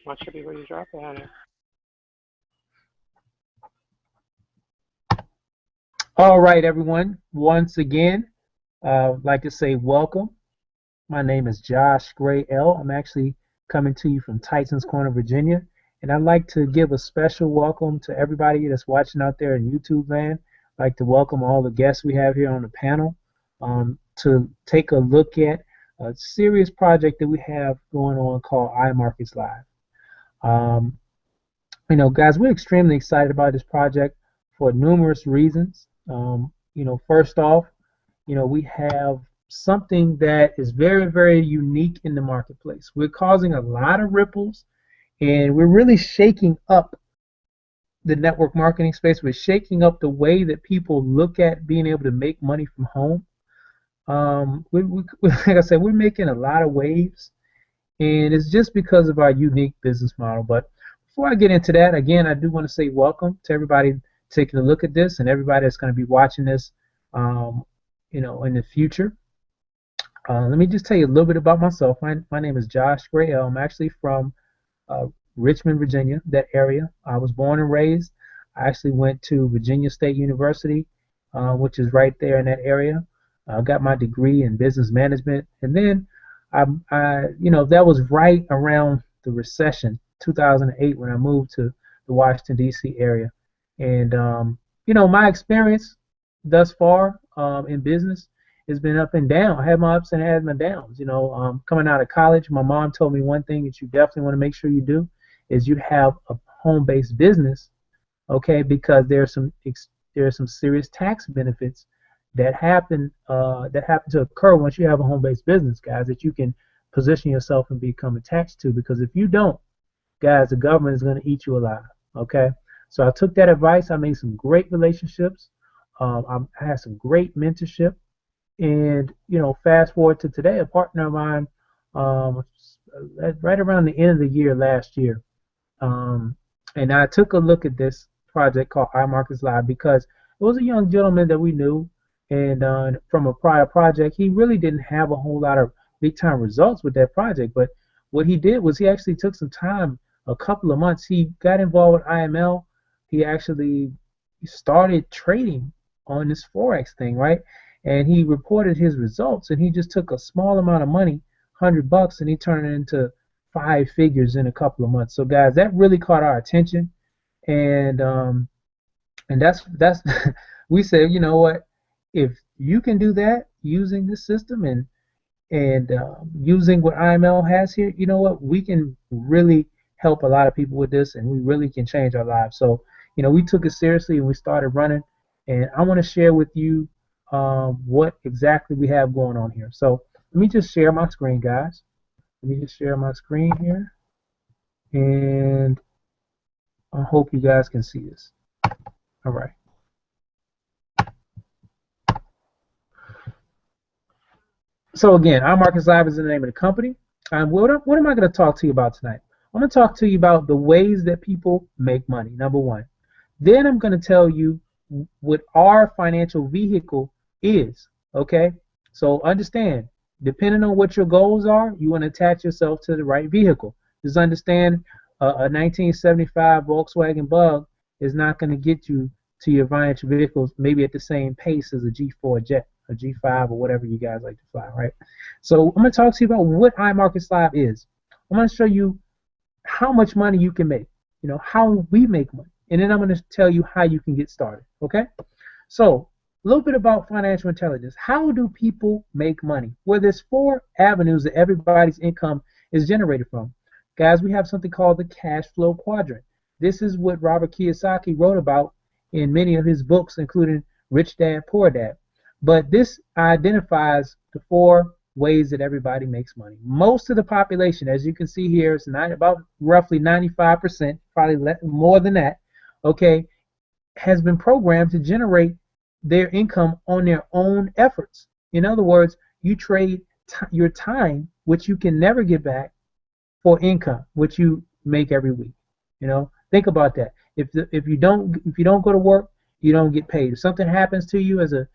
Much should be ready to drop it, honey. All right, everyone. Once again, I'd like to say welcome. My name is Josh Gray L. I'm actually coming to you from Tysons Corner, Virginia, and I'd like to give a special welcome to everybody that's watching out there in YouTube land. I'd like to welcome all the guests we have here on the panel to take a look at a serious project that we have going on called iMarkets Live. Um, guys, we're extremely excited about this project for numerous reasons. First off, we have something that is very, very unique in the marketplace. We're causing a lot of ripples, and we're really shaking up the network marketing space. We're shaking up the way that people look at being able to make money from home. Like I said, we're making a lot of waves, and it's just because of our unique business model. But before I get into that, again, I do want to say welcome to everybody taking a look at this and everybody that's going to be watching this, um, in the future. Let me just tell you a little bit about myself. My name is Josh Grayell. I'm actually from Richmond, Virginia, that area. I was born and raised. I actually went to Virginia State University, which is right there in that area. I got my degree in business management, and then that was right around the recession, 2008, when I moved to the Washington D.C. area, and my experience thus far in business has been up and down. I had my ups and had my downs. Coming out of college, my mom told me one thing that you definitely want to make sure you do is you have a home-based business, okay? Because there are some serious tax benefits that happen to occur once you have a home-based business, guys, that you can position yourself and become attached to. Because if you don't, guys, the government is going to eat you alive. Okay? So I took that advice. I made some great relationships. I had some great mentorship. And fast forward to today, a partner of mine, right around the end of the year last year, and I took a look at this project called iMarkets Live because it was a young gentleman that we knew, and from a prior project, he really didn't have a whole lot of big time results with that project. But what he did was he actually took some time, a couple of months. He got involved with IML. He actually started trading on this forex thing, right? And he reported his results, and he just took a small amount of money, $100, and he turned it into five figures in a couple of months. So guys, that really caught our attention, and that's we said, you know what, if you can do that using this system and using what IML has here, you know what, we can really help a lot of people with this, and we really can change our lives. So we took it seriously and we started running, and I want to share with you what exactly we have going on here. So let me just share my screen, guys. Let me just share my screen here, and I hope you guys can see this. All right. So again, iMarkets Live is the name of the company. What am I going to talk to you about tonight? I'm going to talk to you about the ways that people make money, number one. Then I'm going to tell you what our financial vehicle is, okay? So understand, depending on what your goals are, you want to attach yourself to the right vehicle. Just understand a 1975 Volkswagen Bug is not going to get you to your financial vehicles maybe at the same pace as a G4 Jet, a G5, or whatever you guys like to fly, right? So I'm going to talk to you about what iMarkets Live is. I'm going to show you how much money you can make, how we make money, and then I'm going to tell you how you can get started, okay? So a little bit about financial intelligence. How do people make money? Well, there's four avenues that everybody's income is generated from. Guys, we have something called the cash flow quadrant. This is what Robert Kiyosaki wrote about in many of his books, including Rich Dad, Poor Dad. But this identifies the four ways that everybody makes money. Most of the population, as you can see here, is about roughly 95%, probably more than that, okay, has been programmed to generate their income on their own efforts. In other words, you trade your time, which you can never get back, for income, which you make every week. Think about that. If you don't go to work, you don't get paid. If something happens to you as a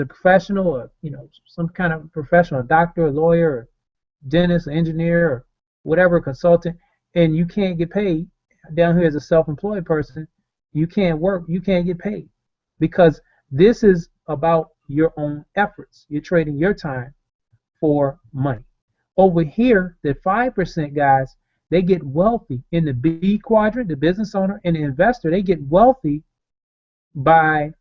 professional, or some kind of professional, a doctor, a lawyer, or dentist, engineer, or whatever, consultant, and you can't get paid. Down here as a self-employed person, you can't work, you can't get paid because this is about your own efforts. You're trading your time for money. Over here, the 5% guys, they get wealthy in the B quadrant, the business owner and the investor, they get wealthy by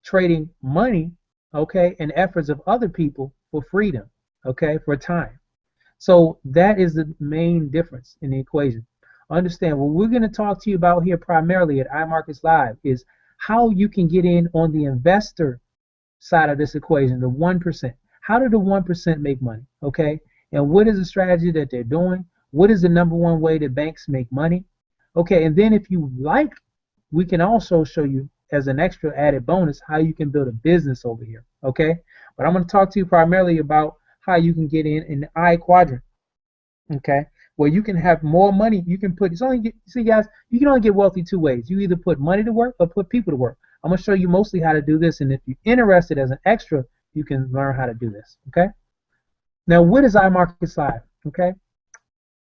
trading money, okay, and efforts of other people for freedom, okay, for time. So that is the main difference in the equation. Understand what we're going to talk to you about here primarily at iMarkets Live is how you can get in on the investor side of this equation, the 1%. How do the 1% make money, okay? And what is the strategy that they're doing? What is the number one way that banks make money? Okay, and then if you like, we can also show you as an extra added bonus how you can build a business over here, okay? But I'm going to talk to you primarily about how you can get in the I quadrant, okay? Where you can have more money. You can put, see guys, you can only get wealthy two ways. You either put money to work or put people to work. I'm going to show you mostly how to do this, and if you're interested as an extra, you can learn how to do this, okay? Now, what is iMarkets Live, okay?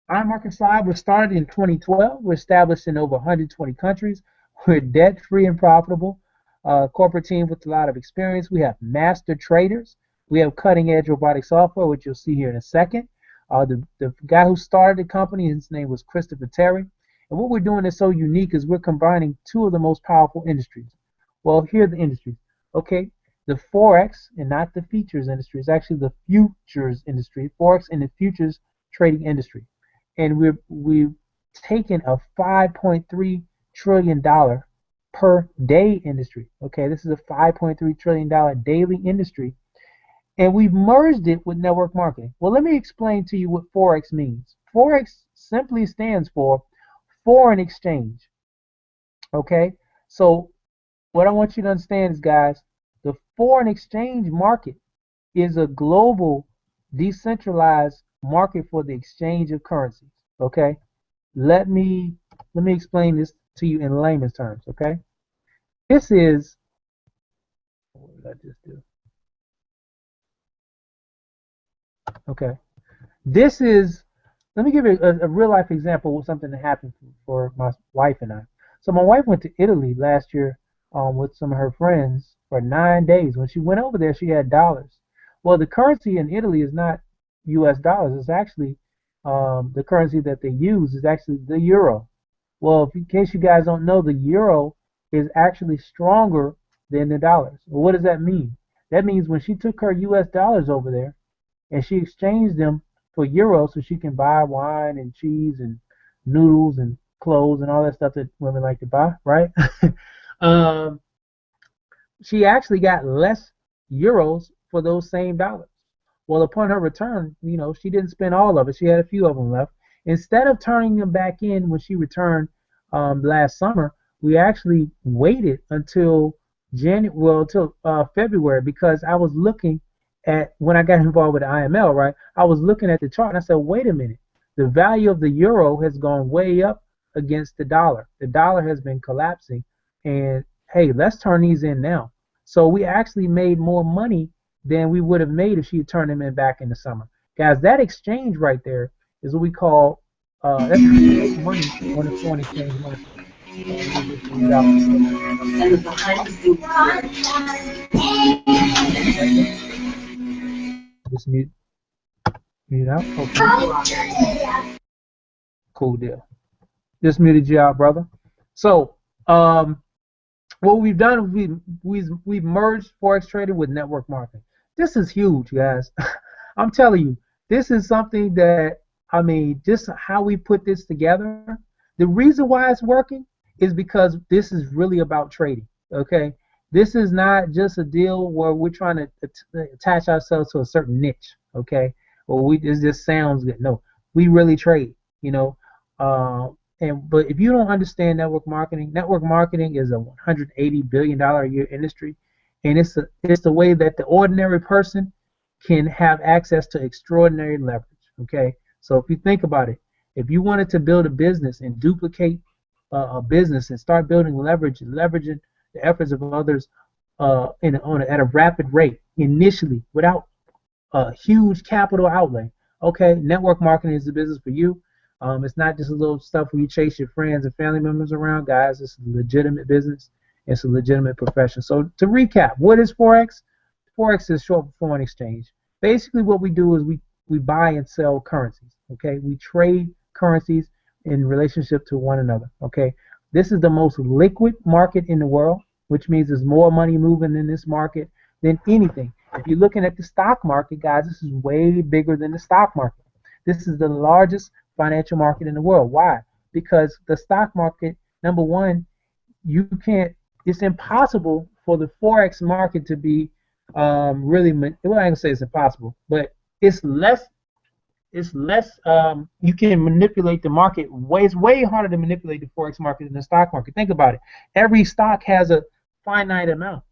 iMarkets Live was started in 2012. We're established in over 120 countries. We're debt-free and profitable. Corporate team with a lot of experience. We have master traders. We have cutting-edge robotic software, which you'll see here in a second. The guy who started the company, his name was Christopher Terry. And what we're doing is so unique is we're combining two of the most powerful industries. Well, here are the industries, okay? The Forex, and not the features industry, it's actually the futures industry, Forex and the futures trading industry. And we've taken a $5.3 trillion per day industry, okay? This is a $5.3 trillion daily industry. And we've merged it with network marketing. Well, let me explain to you what Forex means. Forex simply stands for foreign exchange, okay? So what I want you to understand is, guys, the foreign exchange market is a global, decentralized market for the exchange of currencies, okay? Let me explain this to you in layman's terms, okay? This is, what did I just do? Okay. This is, let me give you a real life example of something that happened for my wife and I. So my wife went to Italy last year with some of her friends for 9 days. When she went over there, she had dollars. Well, the currency in Italy is not U.S. dollars. It's actually the currency that they use is actually the euro. Well, in case you guys don't know, the euro is actually stronger than the dollars. Well, what does that mean? That means when she took her U.S. dollars over there and she exchanged them for euros so she can buy wine and cheese and noodles and clothes and all that stuff that women like to buy, right? She actually got less euros for those same dollars. Well, upon her return, you know, she didn't spend all of it. She had a few of them left. Instead of turning them back in when she returned last summer, we actually waited until February, because I was looking at, when I got involved with the IML, right? I was looking at the chart and I said, wait a minute, the value of the euro has gone way up against the dollar. The dollar has been collapsing, and hey, let's turn these in now. So we actually made more money than we would have made if she had turned them in back in the summer. Guys, that exchange right there is what we call that's money on the foreign exchange market. Just mute out. Okay. Cool deal. Just muted you out, brother. So what we've done is we've merged Forex trading with network marketing. This is huge, guys. I'm telling you, this is something that, I mean, just how we put this together. The reason why it's working is because this is really about trading, okay? This is not just a deal where we're trying to attach ourselves to a certain niche, okay? Or it just sounds good. No, we really trade, you know. But if you don't understand network marketing is a $180 billion a year industry, and it's the way that the ordinary person can have access to extraordinary leverage, okay? So if you think about it, if you wanted to build a business and duplicate a business and start building leverage and leveraging the efforts of others at a rapid rate initially without a huge capital outlay, okay, network marketing is the business for you. It's not just a little stuff where you chase your friends and family members around, guys. It's a legitimate business. It's a legitimate profession. So to recap, what is Forex? Forex is short for foreign exchange. Basically, what we do is we buy and sell currencies. Okay, we trade currencies in relationship to one another. Okay, this is the most liquid market in the world, which means there's more money moving in this market than anything. If you're looking at the stock market, guys, this is way bigger than the stock market. This is the largest financial market in the world. Why? Because the stock market, number one, you can't. It's impossible for the forex market to be really. Well, I ain't gonna say it's impossible, but it's less. It's less. You can manipulate the market. It's way harder to manipulate the forex market than the stock market. Think about it. Every stock has a finite amount.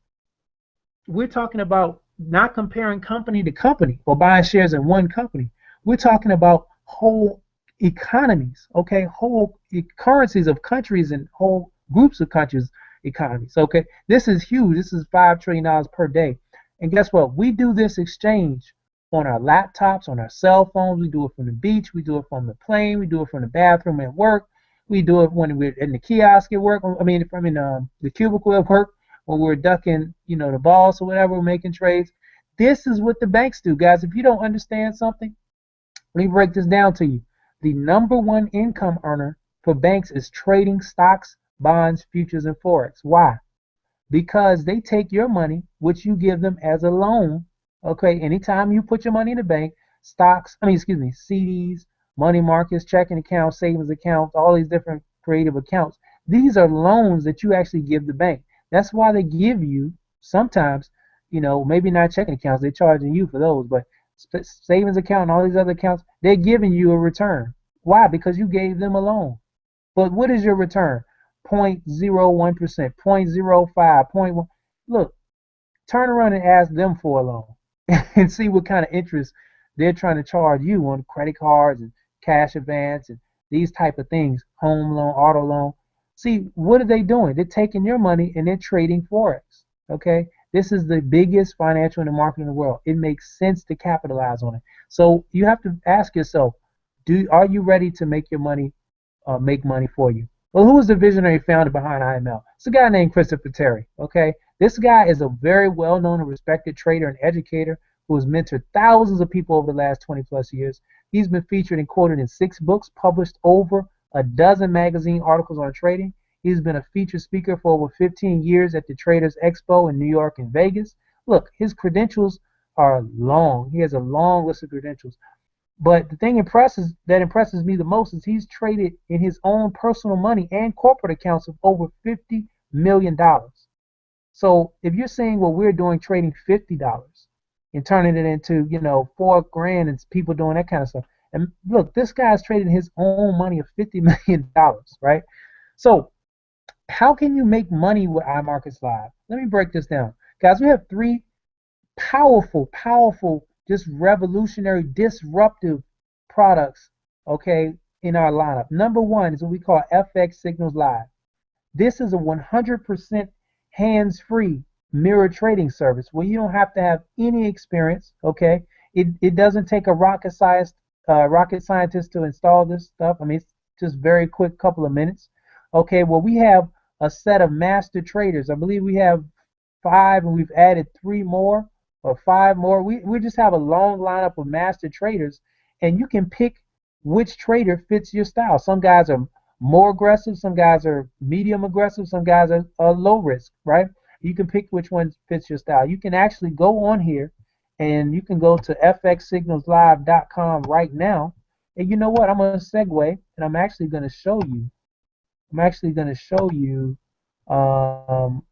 We're talking about not comparing company to company or buying shares in one company. We're talking about whole economies, okay, whole currencies of countries and whole groups of countries economies. Okay, this is huge. This is $5 trillion per day. And guess what? We do this exchange on our laptops, on our cell phones. We do it from the beach. We do it from the plane. We do it from the bathroom at work. We do it when we're in the kiosk at work. I mean, the cubicle at work when we're ducking, the boss or whatever, we're making trades. This is what the banks do, guys. If you don't understand something, let me break this down to you. The number one income earner for banks is trading stocks, bonds, futures, and forex. Why? Because they take your money, which you give them as a loan. Okay, anytime you put your money in the bank, CDs, money markets, checking accounts, savings accounts, all these different creative accounts. These are loans that you actually give the bank. That's why they give you sometimes, maybe not checking accounts, they're charging you for those, but savings account and all these other accounts, they're giving you a return. Why? Because you gave them a loan. But what is your return? 0.01%, 0.05, 0.1. Look, turn around and ask them for a loan and see what kind of interest they're trying to charge you on credit cards and cash advance and these type of things, home loan, auto loan. See, what are they doing? They're taking your money and they're trading forex. Okay, this is the biggest financial market in the world. It makes sense to capitalize on it. So you have to ask yourself, are you ready to make your money make money for you? Well, who was the visionary founder behind IML? It's a guy named Christopher Terry. Okay, this guy is a very well-known and respected trader and educator who has mentored thousands of people over the last 20 plus years. He's been featured and quoted in 6 books, published over a dozen magazine articles on trading. He's been a featured speaker for over 15 years at the Traders Expo in New York and Vegas. Look, his credentials are long. He has a long list of credentials. But the thing that impresses me the most is he's traded in his own personal money and corporate accounts of over $50 million. So if you're saying what we're doing, trading $50 and turning it into, $4 grand and people doing that kind of stuff. And look, this guy's trading his own money of $50 million, right? So how can you make money with iMarkets Live? Let me break this down. Guys, we have 3 powerful, just revolutionary, disruptive products, okay, in our lineup. Number 1 is what we call FX Signals Live. This is a 100% hands-free mirror trading service where you don't have to have any experience, okay? It doesn't take a rocket scientist to install this stuff. I mean, it's just very quick, couple of minutes. Okay, well, we have a set of master traders. I believe we have 5 and we've added 3 more or 5 more. We just have a long lineup of master traders, and you can pick which trader fits your style. Some guys are more aggressive, some guys are medium aggressive, some guys are low risk, right? You can pick which one fits your style. You can actually go on here and you can go to fxsignalslive.com right now. And you know what? I'm going to segue and I'm actually going to show you. I'm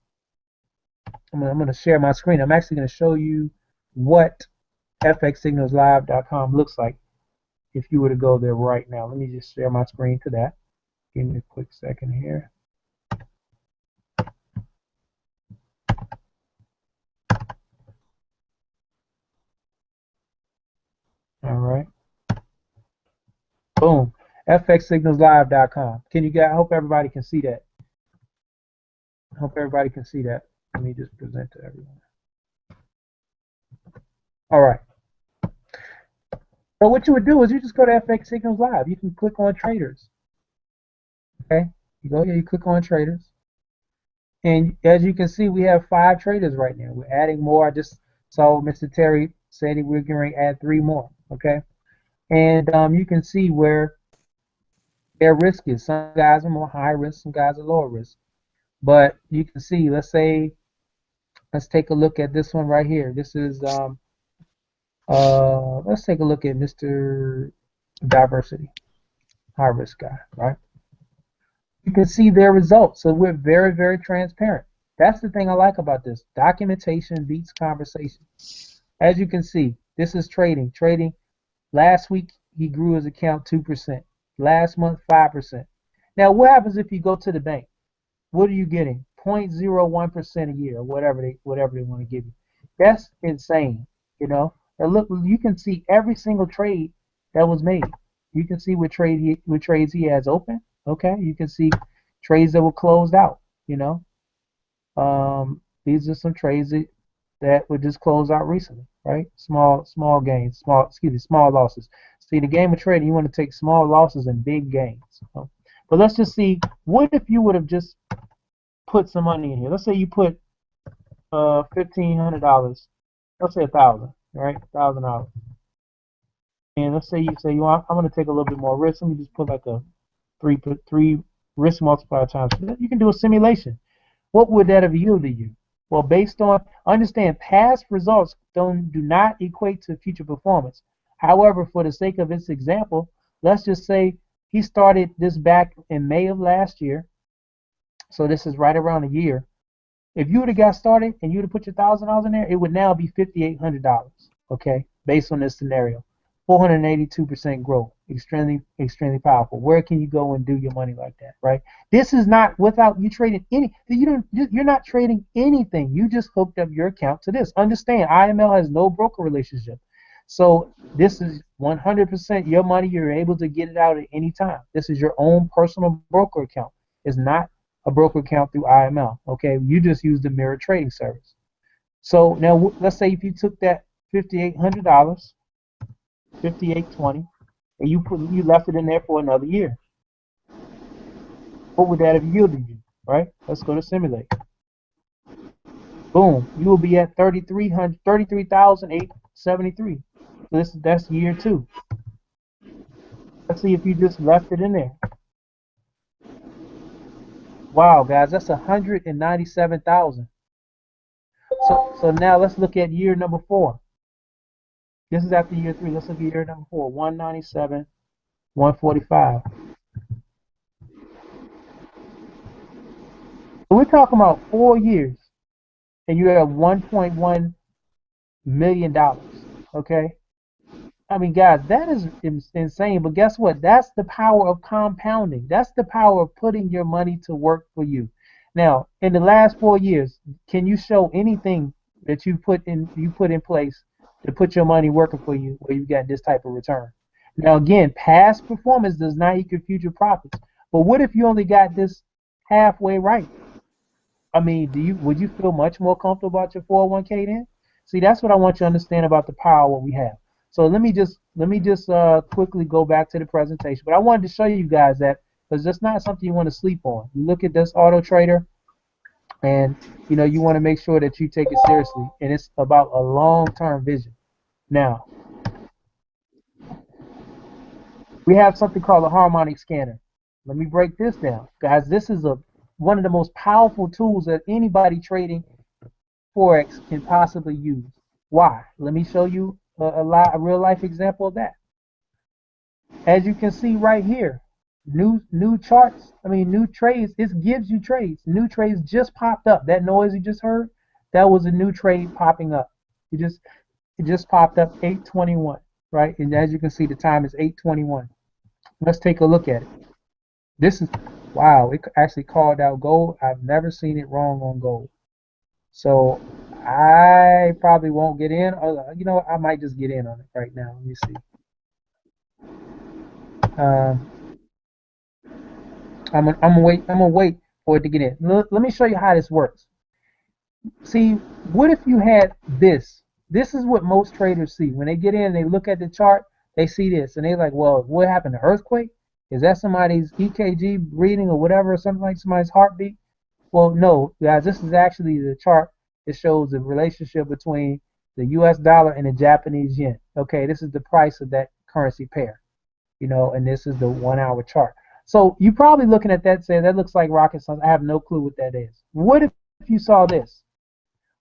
going to share my screen. I'm actually going to show you what fxsignalslive.com looks like if you were to go there right now. Let me just share my screen to that. Give me a quick second here. All right. Boom. fxsignalslive.com. I hope everybody can see that. Let me just present to everyone. All right. So what you would do is you just go to FX Signals Live. You can click on traders. Okay, you go here, you click on traders, and as you can see, we have 5 traders right now. We're adding more. I just saw Mr. Terry said that we're going to add 3 more. Okay, and you can see where their risk is. Some guys are more high risk, some guys are lower risk. But you can see, let's take a look at this one right here. This is let's take a look at Mr. Diversity, high risk guy, right? You can see their results. So we're very, very transparent. That's the thing I like about this. Documentation beats conversation. As you can see, this is trading. Trading. Last week he grew his account 2%. Last month 5%. Now what happens if you go to the bank? What are you getting? 0.01% a year, or whatever they want to give you. That's insane, you know. And look, you can see every single trade that was made. You can see what trades he has open. Okay, you can see trades that were closed out. You know, these are some trades that were just closed out recently, right? Small gains, small losses. See, the game of trading, you want to take small losses and big gains. But let's just see, what if you would have just put some money in here? Let's say you put $1,500. Let's say $1,000, right? $1,000. And let's say you want, I'm going to take a little bit more risk. Let me just put like a three risk multiplier times. You can do a simulation. What would that have yielded you? Well, based on, understand, past results do not equate to future performance. However, for the sake of this example, let's just say he started this back in May of last year. So this is right around a year. If you would have got started and you would have put your $1,000 in there, it would now be $5,800. Okay, based on this scenario, 482% growth, extremely powerful. Where can you go and do your money like that, right? This is not without you trading any. You're not trading anything. You just hooked up your account to this. Understand, IML has no broker relationship. So this is 100% your money. You're able to get it out at any time. This is your own personal broker account. It's not a broker account through IML. Okay, you just use the mirror trading service. So now let's say if you took that $5,800, $5,820, and you left it in there for another year, what would that have yielded you? Right? Let's go to simulate. Boom, you will be at 33,873. So that's year 2. Let's see if you just left it in there. Wow, guys, that's 197,000. So now let's look at year number 4. This is after year 3. Let's look at year number 4. 197, 145. So we're talking about 4 years, and you have $1.1 million. Okay. I mean, guys, that is insane. But guess what? That's the power of compounding. That's the power of putting your money to work for you. Now, in the last 4 years, can you show anything that you put in place to put your money working for you where you got this type of return? Now, again, past performance does not equal future profits. But what if you only got this halfway right? I mean, would you feel much more comfortable about your 401k then? See, that's what I want you to understand about the power of what we have. So let me just quickly go back to the presentation. But I wanted to show you guys that, because that's not something you want to sleep on. You look at this auto trader, and you want to make sure that you take it seriously, and it's about a long-term vision. Now, we have something called a harmonic scanner. Let me break this down, guys. This is one of the most powerful tools that anybody trading Forex can possibly use. Why? Let me show you a real life example of that. As you can see right here, new charts, new trades. It gives you trades. New trades just popped up. That noise you just heard, that was a new trade popping up. It just popped up 8:21, right? And as you can see, the time is 8:21. Let's take a look at it. This is, wow, it actually called out gold. I've never seen it wrong on gold. So I probably won't get in. I might just get in on it right now. Let me see. I'm gonna wait for it to get in. Let me show you how this works. See, what if you had this? This is what most traders see when they get in. They look at the chart. they see this and they like, well, what happened? The earthquake? Is that somebody's EKG reading or whatever, or something like somebody's heartbeat? Well, no, guys, this is actually the chart that shows the relationship between the U.S. dollar and the Japanese yen. Okay, this is the price of that currency pair, and this is the 1 hour chart. So you're probably looking at that saying that looks like rocket science. I have no clue what that is. What if you saw this?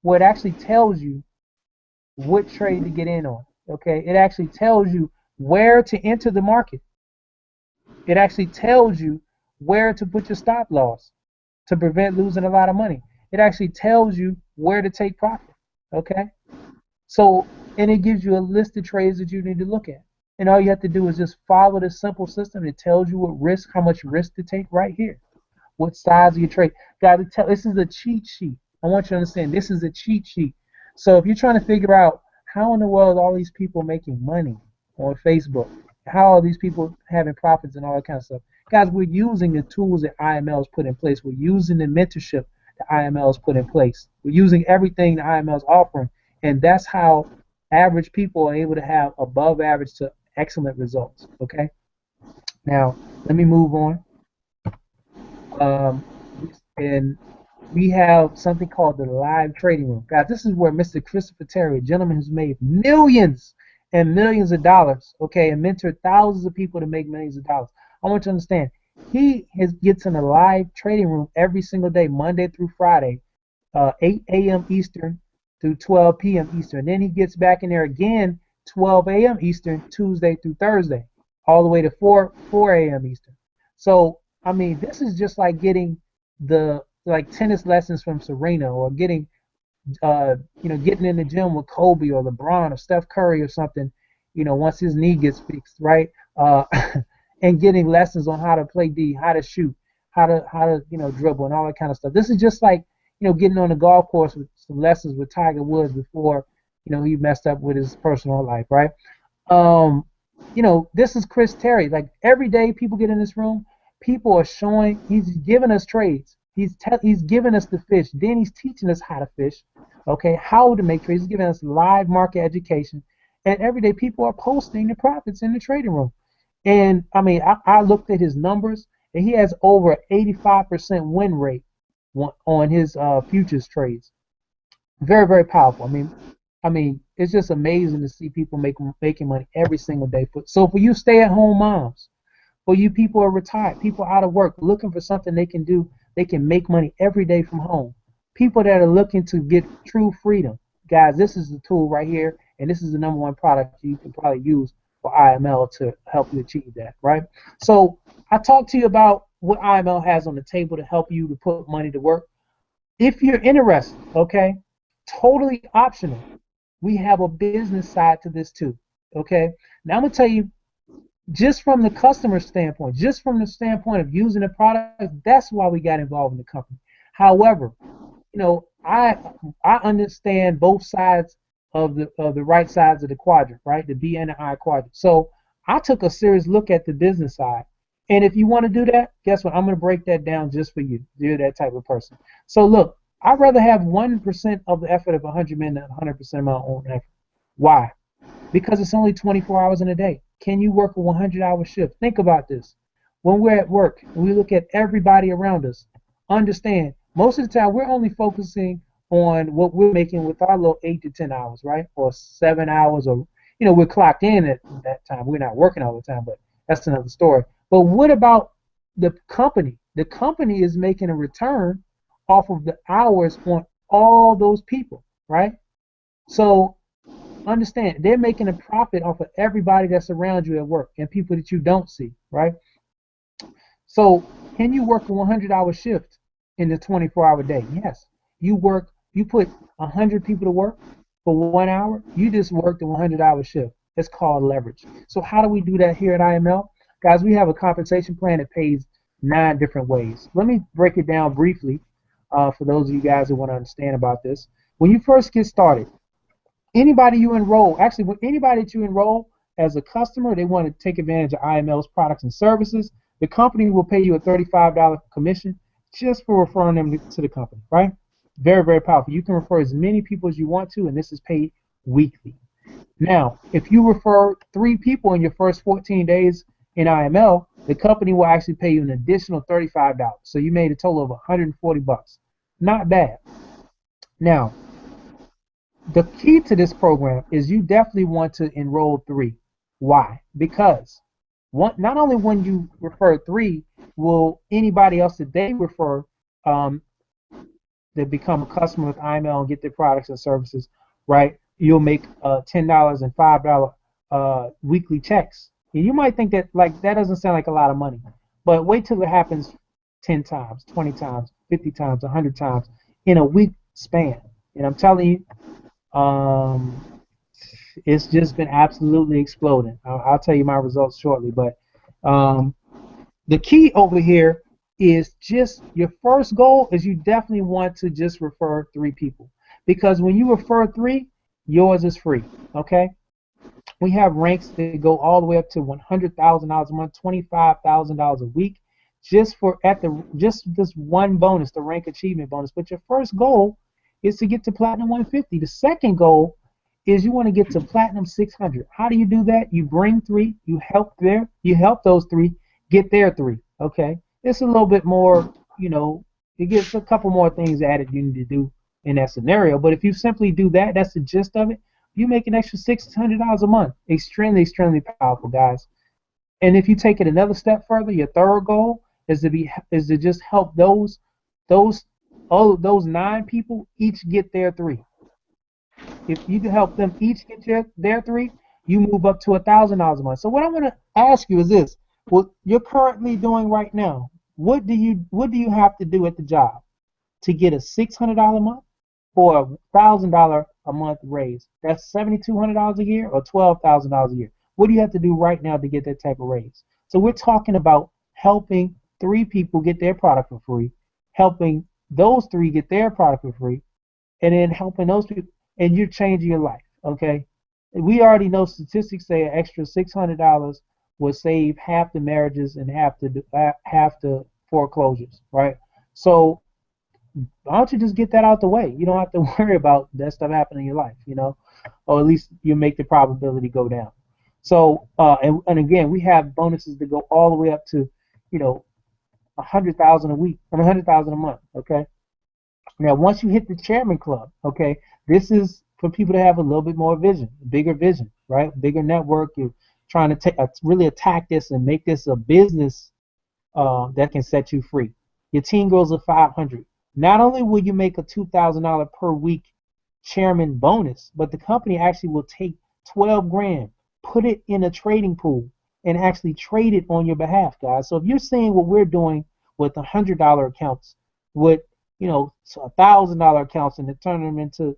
Well, it actually tells you what trade to get in on. Okay, it actually tells you where to enter the market. It actually tells you where to put your stop loss to prevent losing a lot of money. It actually tells you where to take profit. Okay, so and it gives you a list of trades that you need to look at. And all you have to do is just follow this simple system. It tells you what risk, how much risk to take right here. What size of your trade. Guys, this is a cheat sheet. I want you to understand this is a cheat sheet. So if you're trying to figure out how in the world are all these people making money on Facebook, how are these people having profits and all that kind of stuff, guys, we're using the tools that IML has put in place. We're using the mentorship that IML has put in place. We're using everything that IML is offering, and that's how average people are able to have above average to excellent results. Okay. Now let me move on. Um, and we have something called the live trading room. Guys, this is where Mr. Christopher Terry, a gentleman who's made millions and millions of dollars, okay, and mentored thousands of people to make millions of dollars. I want you to understand, gets in a live trading room every single day, Monday through Friday, 8 a.m. Eastern through 12 p.m. Eastern. Then he gets back in there again, 12 a.m. Eastern, Tuesday through Thursday, all the way to 4 a.m. Eastern. So I mean, this is just like getting the tennis lessons from Serena, or getting getting in the gym with Kobe or LeBron or Steph Curry or something, once his knee gets fixed, right? And getting lessons on how to play D, how to shoot, how to dribble and all that kind of stuff. This is just like getting on the golf course with some lessons with Tiger Woods before he messed up with his personal life, right? This is Chris Terry. Like every day people get in this room, people are showing, he's giving us trades. He's giving us the fish. Then he's teaching us how to fish, okay, how to make trades. He's giving us live market education. And every day people are posting the profits in the trading room. And I mean, I looked at his numbers, and he has over 85% win rate on his futures trades. Very, very powerful. I mean, it's just amazing to see people making money every single day. So for you stay-at-home moms, for you people who are retired, people out of work, looking for something they can do, they can make money every day from home. People that are looking to get true freedom, guys, this is the tool right here, and this is the #1 product you can probably use for IML to help you achieve that, right? So I talked to you about what IML has on the table to help you to put money to work. If you're interested, okay, totally optional, we have a business side to this too, okay? Now I'm going to tell you, just from the customer standpoint, just from the standpoint of using the product, that's why we got involved in the company. However, I understand both sides of the right sides of the quadrant, right? The B and the I quadrant. So I took a serious look at the business side. And if you want to do that, guess what? I'm going to break that down just for you. You're that type of person. So look, I'd rather have 1% of the effort of 100 men than 100% of my own effort. Why? Because it's only 24 hours in a day. Can you work a 100-hour shift? Think about this. When we're at work and we look at everybody around us, understand, most of the time we're only focusing on what we're making with our little 8 to 10 hours, right? Or 7 hours, or, we're clocked in at that time. We're not working all the time, but that's another story. But what about the company? The company is making a return off of the hours on all those people, right? So understand, they're making a profit off of everybody that's around you at work and people that you don't see, right? So can you work a 100-hour shift in the 24-hour day? Yes. You put 100 people to work for 1 hour, you just worked a 100-hour shift. It's called leverage. So how do we do that here at IML? Guys, we have a compensation plan that pays 9 different ways. Let me break it down briefly for those of you guys who want to understand about this. When you first get started, anybody you enroll, anybody that you enroll as a customer, they want to take advantage of IML's products and services, the company will pay you a $35 commission just for referring them to the company, right? Very, very powerful. You can refer as many people as you want to, and this is paid weekly. Now, if you refer 3 people in your first 14 days in IML, the company will actually pay you an additional $35. So you made a total of 140 bucks. Not bad. Now, the key to this program is you definitely want to enroll 3. Why? Because not only when you refer 3 will anybody else that they refer um, that become a customer with IML and get their products and services, right? You'll make $10 and $5 weekly checks. And you might think that like that doesn't sound like a lot of money, but wait till it happens 10 times, 20 times, 50 times, 100 times in a week span. And I'm telling you, it's just been absolutely exploding. I'll tell you my results shortly, but um, the key over here is just your first goal is you definitely want to just refer 3 people, because when you refer 3, yours is free. Okay, we have ranks that go all the way up to $100,000 a month, $25,000 a week, just for at the just this one bonus, the rank achievement bonus. But your first goal is to get to platinum 150. The second goal is you want to get to platinum 600. How do you do that? You bring 3, you help those 3 get their 3. Okay, it's a little bit more, it gets a couple more things added you need to do in that scenario. But if you simply do that, that's the gist of it. You make an extra $600 a month. Extremely, extremely powerful, guys. And if you take it another step further, your third goal is to just help those those 9 people each get their 3. If you can help them each get their 3, you move up to $1,000 a month. So what I want to ask you is this: what you're currently doing right now, what do you have to do at the job to get a $600 a month or $1,000 a month raise? That's $7,200 a year or $12,000 a year. What do you have to do right now to get that type of raise? So we're talking about helping 3 people get their product for free, helping those 3 get their product for free, and then helping those people, and you're changing your life. Okay, we already know statistics say an extra $600 will save half the marriages and half the foreclosures, right? So why don't you just get that out the way? You don't have to worry about that stuff happening in your life, or at least you make the probability go down. So, and again, we have bonuses that go all the way up to, 100,000 a week, or 100,000 a month. Okay. Now, once you hit the chairman club, okay, this is for people to have a little bit more vision, bigger vision, right? Bigger network. You're trying to really attack this and make this a business that can set you free. Your team goes to 500. Not only will you make a $2,000 per week chairman bonus, but the company actually will take 12 grand, put it in a trading pool, and actually trade it on your behalf, guys. So if you're seeing what we're doing with $100 accounts, with so $1,000 accounts, and to turn them into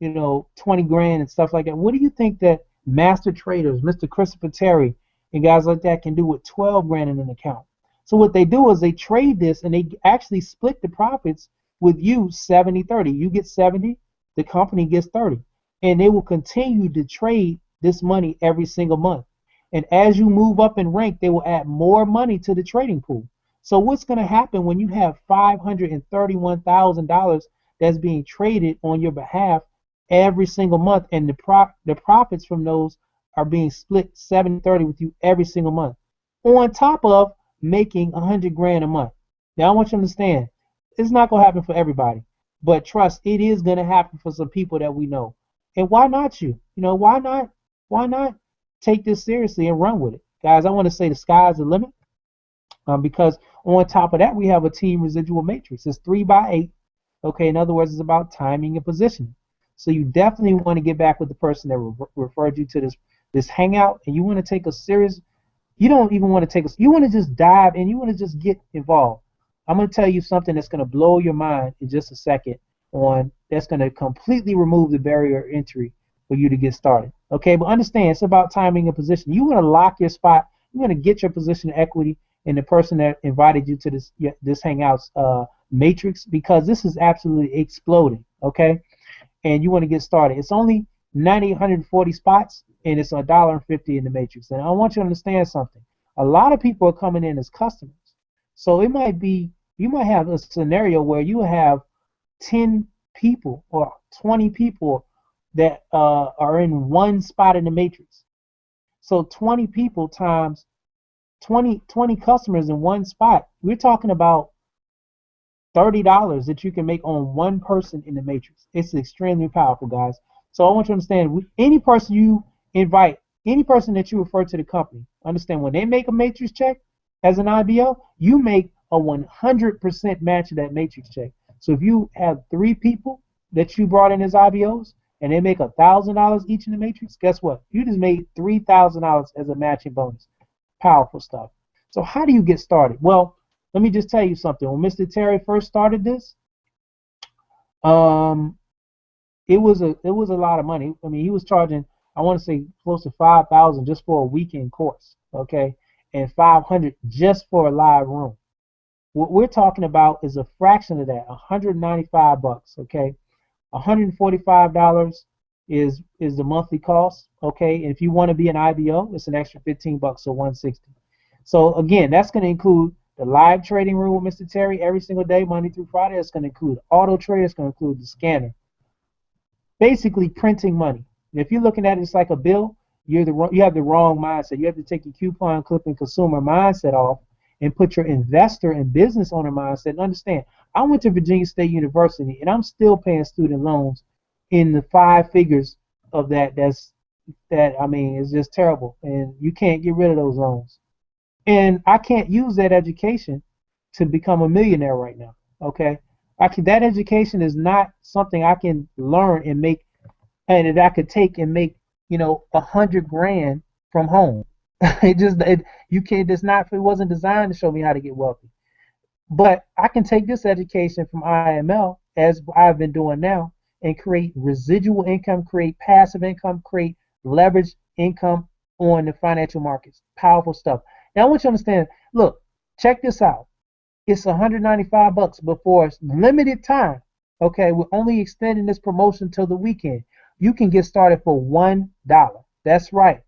20 grand and stuff like that, what do you think that master traders, Mr. Christopher Terry, and guys like that can do with 12 grand in an account? So what they do is they trade this and they actually split the profits with you 70-30. You get 70, the company gets 30. And they will continue to trade this money every single month. And as you move up in rank, they will add more money to the trading pool. So what's going to happen when you have $531,000 that's being traded on your behalf every single month, and the profits from those are being split 70-30 with you every single month, on top of making 100 grand a month. Now I want you to understand, it's not going to happen for everybody, but trust, it is going to happen for some people that we know. And why not you? Why not take this seriously and run with it? Guys, I want to say the sky's the limit, because on top of that, we have a team residual matrix. It's 3 by 8. Okay, in other words, it's about timing and positioning. So you definitely want to get back with the person that referred you to this hangout, and you want to take a serious. You don't even want to take a. You want to just dive and you want to just get involved. I'm going to tell you something that's going to blow your mind in just a second. That's going to completely remove the barrier of entry for you to get started. Okay, but understand, it's about timing and position. You want to lock your spot. You want to get your position of equity in the person that invited you to this Hangouts matrix, because this is absolutely exploding. Okay, and you want to get started. It's only 9,840 spots, and it's $1.50 in the matrix. And I want you to understand something. A lot of people are coming in as customers. So it might be, you might have a scenario where you have 10 people or 20 people that are in one spot in the matrix. So 20 people times 20 customers in one spot. We're talking about $30 that you can make on one person in the matrix. It's extremely powerful, guys. So I want you to understand, any person you invite, any person that you refer to the company, understand when they make a matrix check as an IBO, you make a 100% match of that matrix check. So if you have 3 people that you brought in as IBOs and they make $1,000 each in the matrix, guess what? You just made $3,000 as a matching bonus. Powerful stuff. So how do you get started? Well, let me just tell you something. When Mr. Terry first started this, um, it was a lot of money. I mean, he was charging, I want to say, close to 5,000 just for a weekend course, okay, and 500 just for a live room. What we're talking about is a fraction of that, 195 bucks, okay. $145 is the monthly cost, okay. And if you want to be an IBO, it's an extra 15 bucks, so 160. So again, that's going to include the live trading room with Mr. Terry every single day, Monday through Friday. It's going to include auto trade. It's going to include the scanner. Basically, printing money. And if you're looking at it, it's like a bill. You have the wrong mindset. You have to take your coupon clipping consumer mindset off and put your investor and business owner mindset. And understand, I went to Virginia State University and I'm still paying student loans in the 5 figures of that. I mean, it's just terrible, and you can't get rid of those loans. And I can't use that education to become a millionaire right now. Okay, that education is not something I can learn and make, and that I could take and make, 100 grand from home. You can't. It's not. It wasn't designed to show me how to get wealthy. But I can take this education from IML, as I've been doing now, and create residual income, create passive income, create leverage income on the financial markets. Powerful stuff. Now I want you to understand. Look, check this out. It's 195 bucks, but for a limited time. Okay, we're only extending this promotion till the weekend. You can get started for $1. That's right.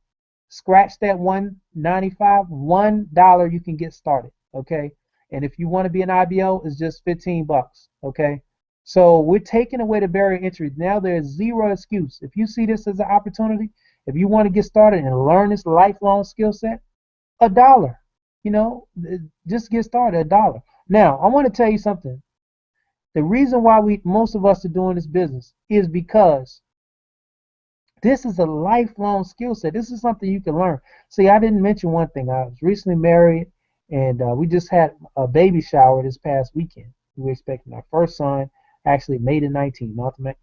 Scratch that 195. $1 you can get started. Okay, and if you want to be an IBO, it's just 15 bucks. Okay, so we're taking away the barrier to entry. Now there's zero excuse. If you see this as an opportunity, if you want to get started and learn this lifelong skill set, $1. You know, just get started, $1. Now, I want to tell you something. The reason why most of us are doing this business is because this is a lifelong skill set. This is something you can learn. See, I didn't mention one thing. I was recently married, and we just had a baby shower this past weekend. We were expecting our first son, actually May the 19th,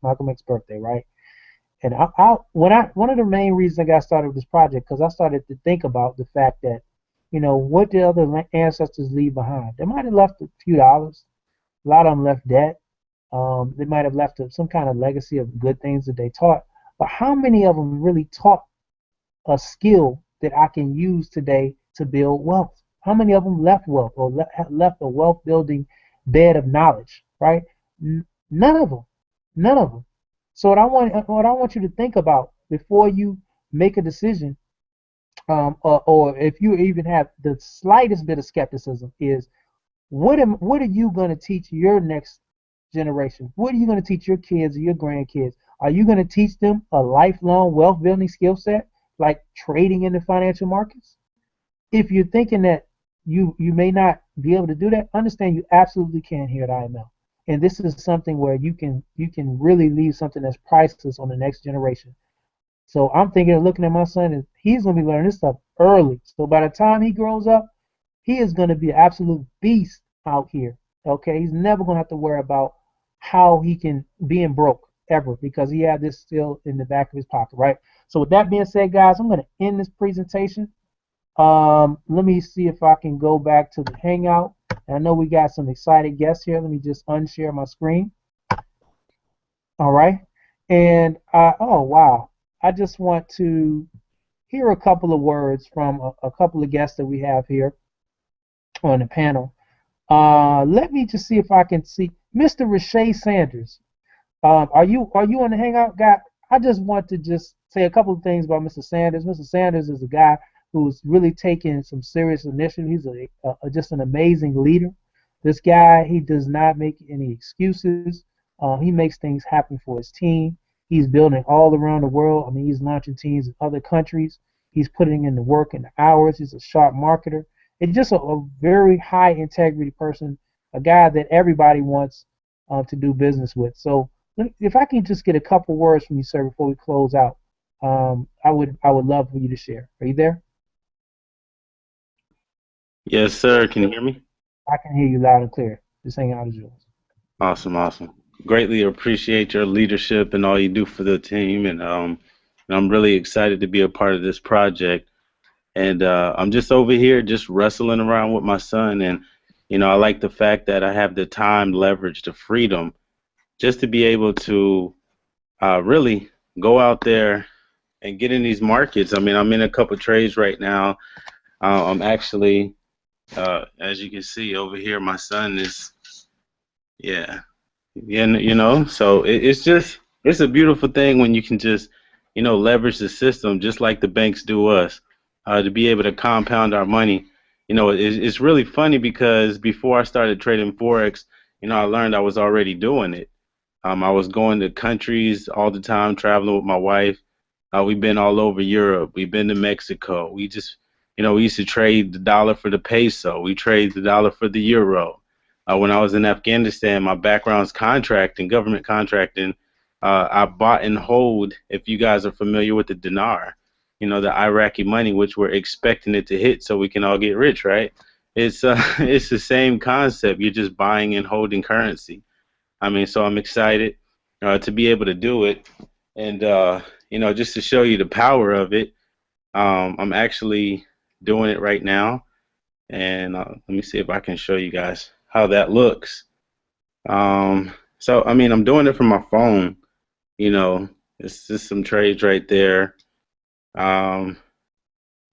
Malcolm X's birthday, right? And one of the main reasons I got started with this project, because I started to think about the fact that, what did other ancestors leave behind? They might have left a few dollars. A lot of them left debt. They might have left some kind of legacy of good things that they taught. But how many of them really taught a skill that I can use today to build wealth? How many of them left wealth or left a wealth building bed of knowledge, right? None of them. None of them. So what I want you to think about before you make a decision, or if you even have the slightest bit of skepticism, is what are you going to teach your next generation? What are you going to teach your kids or your grandkids? Are you going to teach them a lifelong wealth building skill set like trading in the financial markets? If you're thinking that you may not be able to do that, understand you absolutely can here at IML. And this is something where you can really leave something that's priceless on the next generation. So I'm thinking of looking at my son, and he's going to be learning this stuff early. So by the time he grows up, he is going to be an absolute beast out here. Okay, he's never going to have to worry about how he can being broke ever, because he had this still in the back of his pocket, right? So with that being said, guys, I'm going to end this presentation. Let me see if I can go back to the Hangout. And I know we got some excited guests here. Let me just unshare my screen. All right. And oh wow, I just want to hear a couple of words from a couple of guests that we have here on the panel. Let me just see if I can see Mr. Rashay Sanders. Are you on the Hangout, guy? I just want to just say a couple of things about Mr. Sanders. Mr. Sanders is a guy who's really taking some serious initiative. He's just an amazing leader. This guy, he does not make any excuses. He makes things happen for his team. He's building all around the world. I mean, he's launching teams in other countries. He's putting in the work and the hours. He's a sharp marketer. It's just a very high integrity person, a guy that everybody wants to do business with. So if I can just get a couple words from you, sir, before we close out, I would love for you to share. Are you there? Yes, sir. Can you hear me? I can hear you loud and clear. Just hang out as yours. Awesome, awesome. Greatly appreciate your leadership and all you do for the team, and I'm really excited to be a part of this project. And I'm just over here just wrestling around with my son, and I like the fact that I have the time, leverage, the freedom, just to be able to really go out there and get in these markets. I mean, I'm in a couple trades right now. I'm actually, as you can see over here, my son is, yeah. Yeah, so it's a beautiful thing when you can just leverage the system just like the banks do us, to be able to compound our money. It's really funny because before I started trading forex, I learned I was already doing it. I was going to countries all the time, traveling with my wife. We've been all over Europe. We've been to Mexico. We used to trade the dollar for the peso. We trade the dollar for the euro. When I was in Afghanistan, my background's contracting, government contracting. I bought and hold, if you guys are familiar with the dinar, the Iraqi money, which we're expecting it to hit so we can all get rich, right? It's it's the same concept. You're just buying and holding currency. I mean, so I'm excited to be able to do it, and just to show you the power of it. I'm actually doing it right now, and let me see if I can show you guys how that looks. So I mean, I'm doing it from my phone. It's just some trades right there. Um,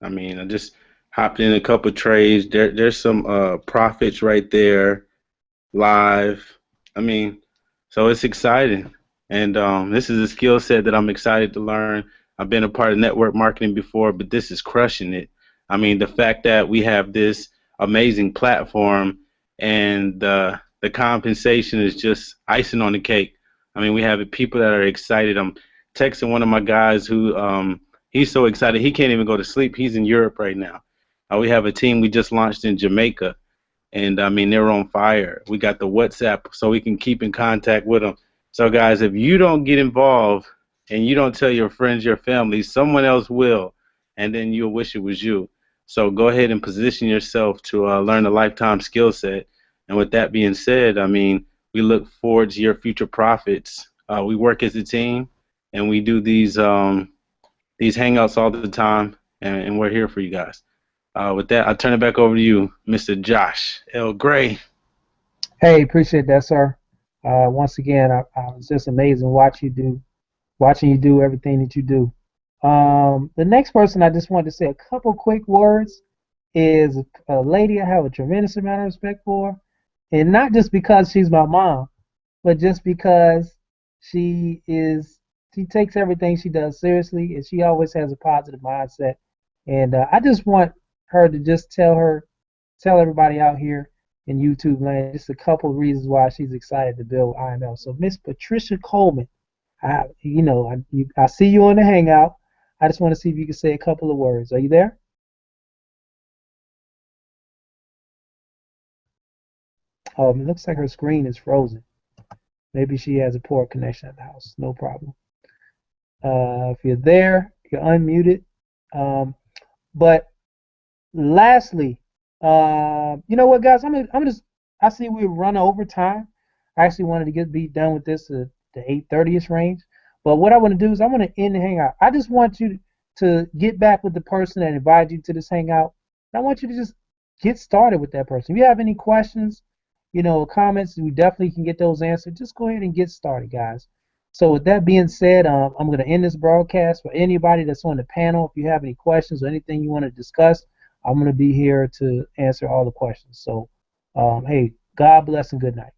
I mean, I just hopped in a couple trades. There's some profits right there live. I mean, so it's exciting, and this is a skill set that I'm excited to learn. I've been a part of network marketing before, but this is crushing it. I mean, the fact that we have this amazing platform and the compensation is just icing on the cake. I mean, we have people that are excited. I'm texting one of my guys who he's so excited he can't even go to sleep. He's in Europe right now. We have a team we just launched in Jamaica, and I mean they're on fire. We got the WhatsApp so we can keep in contact with them. So guys, if you don't get involved and you don't tell your friends, your family, someone else will, and then you'll wish it was you. So go ahead and position yourself to learn a lifetime skill set. And with that being said, I mean, we look forward to your future profits. We work as a team, and we do these hangouts all the time, and we're here for you guys. With that, I'll turn it back over to you, Mr. Josh L. Gray. Hey, appreciate that, sir. Once again, I was just amazing watching you do everything that you do. The next person I just wanted to say a couple quick words is a lady I have a tremendous amount of respect for, and not just because she's my mom, but just because she takes everything she does seriously, and she always has a positive mindset. And I just want her to just tell everybody out here in YouTube land just a couple of reasons why she's excited to build IML. So Miss Patricia Coleman, I see you on the Hangout. I just want to see if you can say a couple of words. Are you there? Oh, it looks like her screen is frozen. Maybe she has a poor connection at the house. No problem. If you're there, you're unmuted. But lastly, you know what, guys? I see we run over time. I actually wanted to be done with this at the 8:30ish range. But what I want to do is I want to end the hangout. I just want you to get back with the person that invited you to this hangout. And I want you to just get started with that person. If you have any questions, comments, we definitely can get those answered. Just go ahead and get started, guys. So with that being said, I'm going to end this broadcast. For anybody that's on the panel, if you have any questions or anything you want to discuss, I'm going to be here to answer all the questions. So, hey, God bless and good night.